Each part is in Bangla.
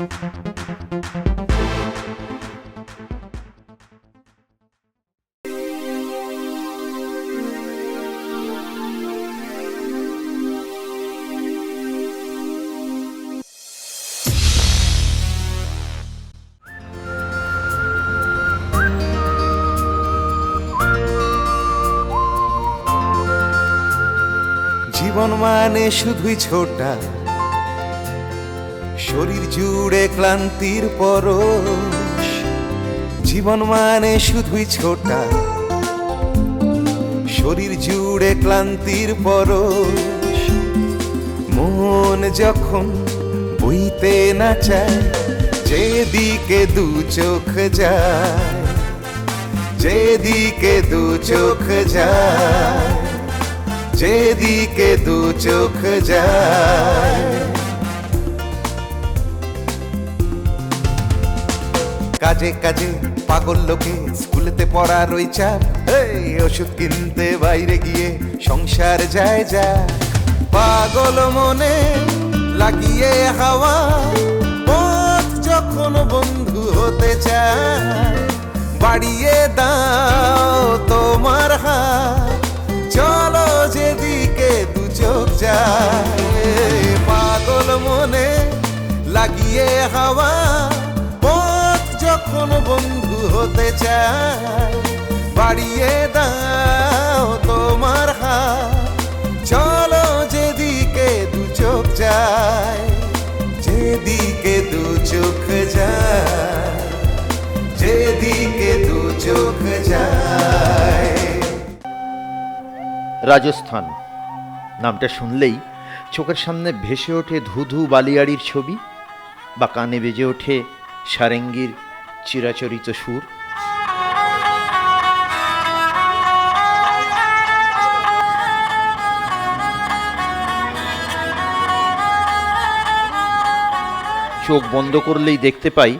জীবন মানে শুধুই ছোটা, শরীর জুড়ে ক্লান্তির পরশ। জীবন মানে শুধুই ছোটা, শরীর জুড়ে ক্লান্তির পরশ। মন যখন বইতে না চায়, যেদিকে দু চোখ যায়, যেদিকে দু চোখ যায়, যেদিকে দু চোখ যায়। কাজে কাজে পাগল লোকে, স্কুলেতে পড়ার ওই চাপ, ওষুধ কিনতে বাইরে গিয়ে সংসার যায় যা। পাগল মনে লাগিয়ে হাওয়া, পথ যখন বন্ধু হতে চায়, বাড়িয়ে দাও তোমার হাত, চলো যেদিকে দু চোখ যায়। পাগল মনে লাগিয়ে হাওয়া, পথ যখন বন্ধু হতে চায়, বাড়িয়ে দাও তোমার হাত, চলো যেদিকে দু চোখ যায়, যেদিকে দু চোখ যায়, যেদিকে দু চোখ যায়। রাজস্থান নামটা শুনলেই চোখের সামনে ভেসে ওঠে ধুধু বালিয়াড়ির ছবি, বা কানে বেজে ওঠে সারেঙ্গির চিরাচরিত সুর। চোখ বন্ধ করলেই দেখতে পাই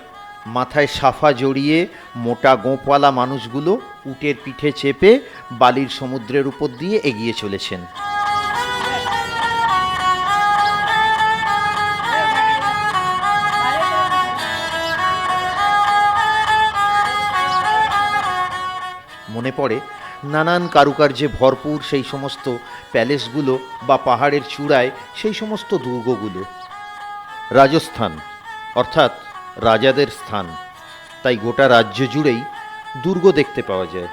মাথায় সাফা জড়িয়ে মোটা গোঁপওয়ালা মানুষগুলো উটের পিঠে চেপে বালির সমুদ্রের উপর দিয়ে এগিয়ে চলেছেন। মনে পড়ে নানান কারুকার্যে ভরপুর সেই সমস্ত প্যালেসগুলো বা পাহাড়ের চূড়ায় সেই সমস্ত দুর্গগুলো। রাজস্থান অর্থাৎ রাজাদের স্থান, তাই গোটা রাজ্য জুড়েই দুর্গ দেখতে পাওয়া যায়।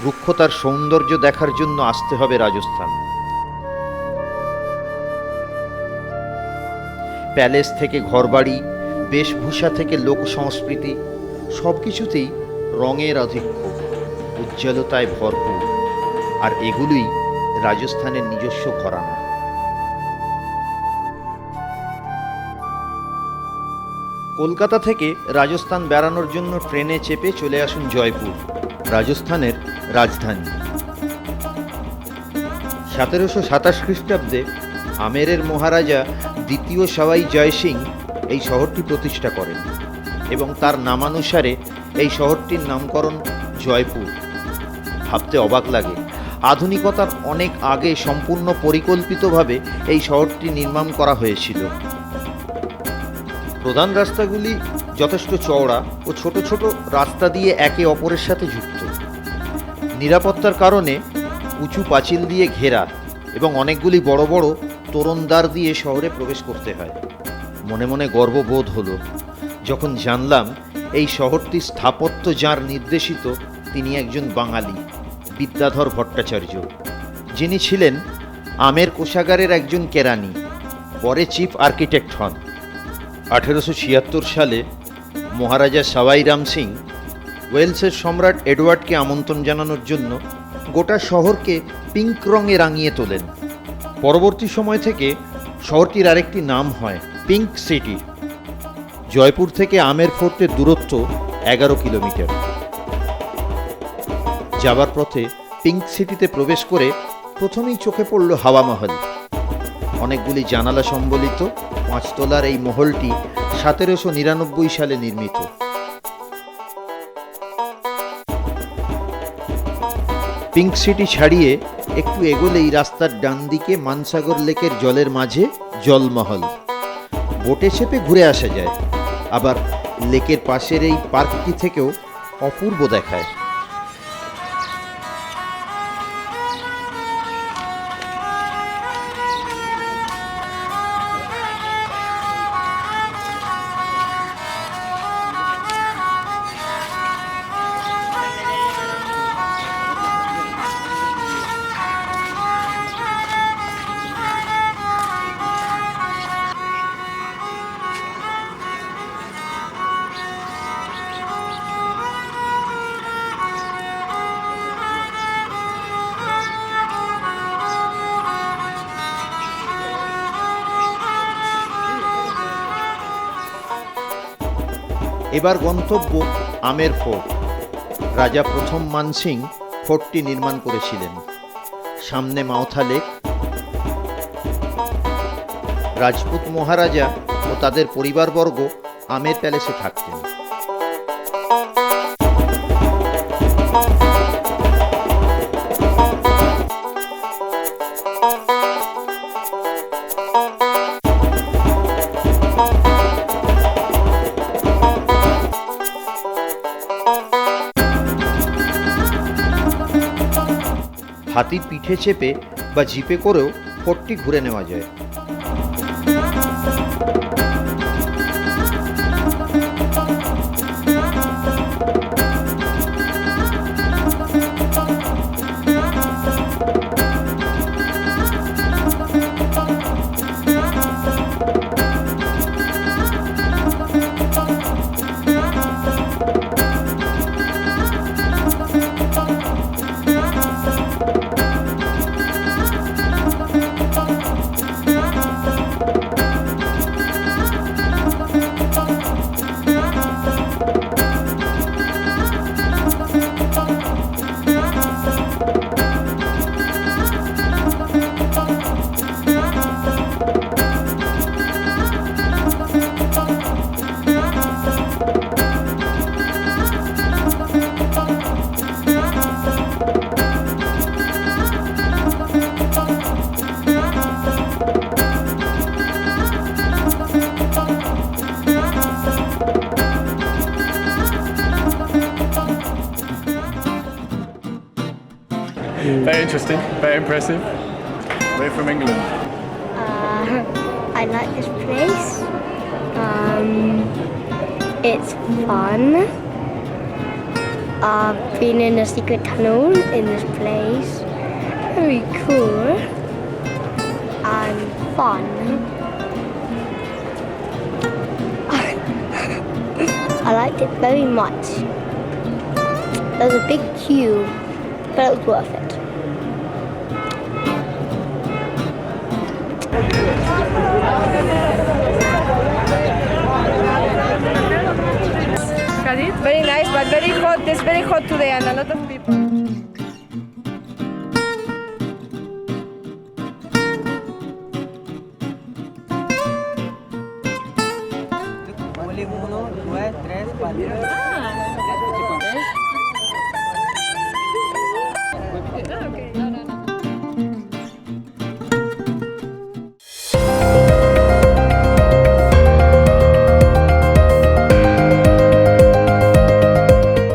রুক্ষতার সৌন্দর্য দেখার জন্য আসতে হবে রাজস্থান। প্যালেস থেকে ঘরবাড়ি, বেশভূষা থেকে লোক সংস্কৃতি, সব কিছুতেই রঙের আধিক্য, উজ্জ্বলতায় ভরপুর, আর এগুলোই রাজস্থানের নিজস্ব ঘরানা। কলকাতা থেকে রাজস্থান বেড়ানোর জন্য ট্রেনে চেপে চলে আসুন জয়পুর, রাজস্থানের রাজধানী। 1727 খ্রিস্টাব্দে আমেরের মহারাজা দ্বিতীয় সওয়াই জয় সিং এই শহরটি প্রতিষ্ঠা করেন এবং তার নামানুসারে এই শহরটির নামকরণ জয়পুর। ভাবতে অবাক লাগে, আধুনিকতার অনেক আগে সম্পূর্ণ পরিকল্পিতভাবে এই শহরটি নির্মাণ করা হয়েছিল। প্রধান রাস্তাগুলি যথেষ্ট চওড়া ও ছোট ছোট রাস্তা দিয়ে একে অপরের সাথে যুক্ত। নিরাপত্তার কারণে উঁচু পাঁচিল দিয়ে ঘেরা এবং অনেকগুলি বড় বড় তোরণদ্বার দিয়ে শহরে প্রবেশ করতে হয়। মনে মনে গর্ববোধ হলো যখন জানলাম এই শহরটি স্থাপত্য যার নির্দেশিত তিনি একজন বাঙালি, বিদ্যাধর ভট্টাচার্য, যিনি ছিলেন আমের কোষাগারের একজন কেরানি, পরে চিফ আর্কিটেক্ট হন। 1876 সালে মহারাজা সওয়াই রাম সিং ওয়েলসের সম্রাট এডওয়ার্ডকে আমন্ত্রণ জানানোর জন্য গোটা শহরকে পিঙ্ক রঙে রাঙিয়ে তোলেন। পরবর্তী সময় থেকে শহরটির আরেকটি নাম হয় পিঙ্ক সিটি। জয়পুর থেকে আমের ফোর্টের দূরত্ব 11 কিলোমিটার। যাবার পথে পিঙ্ক সিটিতে প্রবেশ করে প্রথমেই চোখে পড়ল হাওয়া মহল। অনেকগুলি জানালা সম্বলিত 5 তলার এই মহলটি 1799 সালে নির্মিত। পিঙ্ক সিটি ছাড়িয়ে একটু এগোলেই রাস্তার ডান দিকে মানসাগর লেকের জলের মাঝে জলমহল। বোটে চেপে ঘুরে আসা যায়, আবার লেকের পাশের এই পার্কটি থেকেও অপূর্ব দেখায়। এবার গন্তব্য আমের ফোর্ট। রাজা প্রথম মানসিং ফোর্টটি নির্মাণ করেছিলেন। সামনে মাওথা লেক। রাজপুত মহারাজা ও তাদের পরিবারবর্গ আমের প্যালেসে থাকতেন। হাতির পিঠে চেপে বা জিপে করেও ফোর্টটি ঘুরে নেওয়া যায়। Very interesting, very impressive. We're from England. I like this place. It's fun. I've been in a secret tunnel in this place. Very cool and fun. I liked it very much. There was a big queue, but it was worth it. Very nice, but very hot. It's very hot today, and a lot of people. Boleh 1, 2, 3, 4.